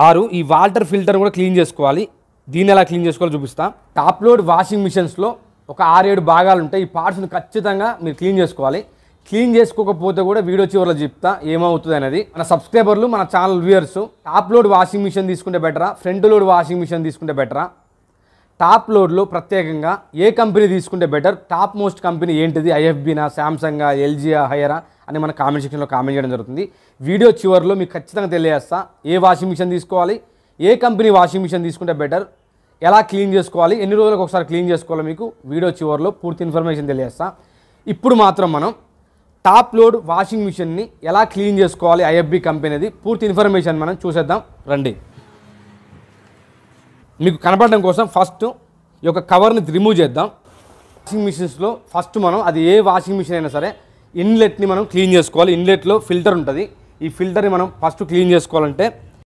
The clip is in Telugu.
6 ఈ వాటర్ ఫిల్టర్ కూడా క్లీన్ చేసుకోవాలి. దీన్ని ఎలా క్లీన్ చేసుకోవాలో చూపిస్తా. టాప్ లోడ్ వాషింగ్ మిషన్స్లో ఒక 6-7 భాగాలు ఉంటాయి. ఈ పార్ట్స్ని ఖచ్చితంగా మీరు క్లీన్ చేసుకోవాలి. క్లీన్ చేసుకోకపోతే కూడా వీడియో చివరిలో చెప్తా ఏమవుతుంది అనేది. మన సబ్స్క్రైబర్లు, మన channel viewers, top load washing machine తీసుకుంటే బెటరా, ఫ్రంట్ లోడ్ వాషింగ్ మిషన్ తీసుకుంటే బెటరా, టాప్ లోడ్లో ప్రత్యేకంగా ఏ కంపెనీ తీసుకుంటే బెటర్, టాప్ మోస్ట్ కంపెనీ ఏంటిది, ఐఎఫ్బీనా, శాంసంగా, ఎల్జీయా, హైయరా అని మన కామెంట్ సెక్షన్లో కామెంట్ చేయడం జరుగుతుంది. వీడియో చివరిలో మీకు ఖచ్చితంగా తెలియజేస్తా ఏ వాషింగ్ మిషన్ తీసుకోవాలి, ఏ కంపెనీ వాషింగ్ మిషన్ తీసుకుంటే బెటర్, ఎలా క్లీన్ చేసుకోవాలి, ఎన్ని రోజులకు ఒకసారి క్లీన్ చేసుకోవాలో మీకు వీడియో చివరిలో పూర్తి ఇన్ఫర్మేషన్ తెలియజేస్తా. ఇప్పుడు మాత్రం మనం టాప్ లోడ్ వాషింగ్ మిషన్ని ఎలా క్లీన్ చేసుకోవాలి ఐఎఫ్బీ కంపెనీది పూర్తి ఇన్ఫర్మేషన్ మనం చూసేద్దాం రండి. మీకు కనపడడం కోసం ఫస్ట్ ఈ యొక్క కవర్ని రిమూవ్ చేద్దాం. వాషింగ్ మిషన్స్లో ఫస్ట్ మనం అది ఏ వాషింగ్ మిషన్ అయినా సరే ఇన్లెట్ని మనం క్లీన్ చేసుకోవాలి. ఇన్లెట్లో ఫిల్టర్ ఉంటుంది. ఈ ఫిల్టర్ని మనం ఫస్ట్ క్లీన్ చేసుకోవాలంటే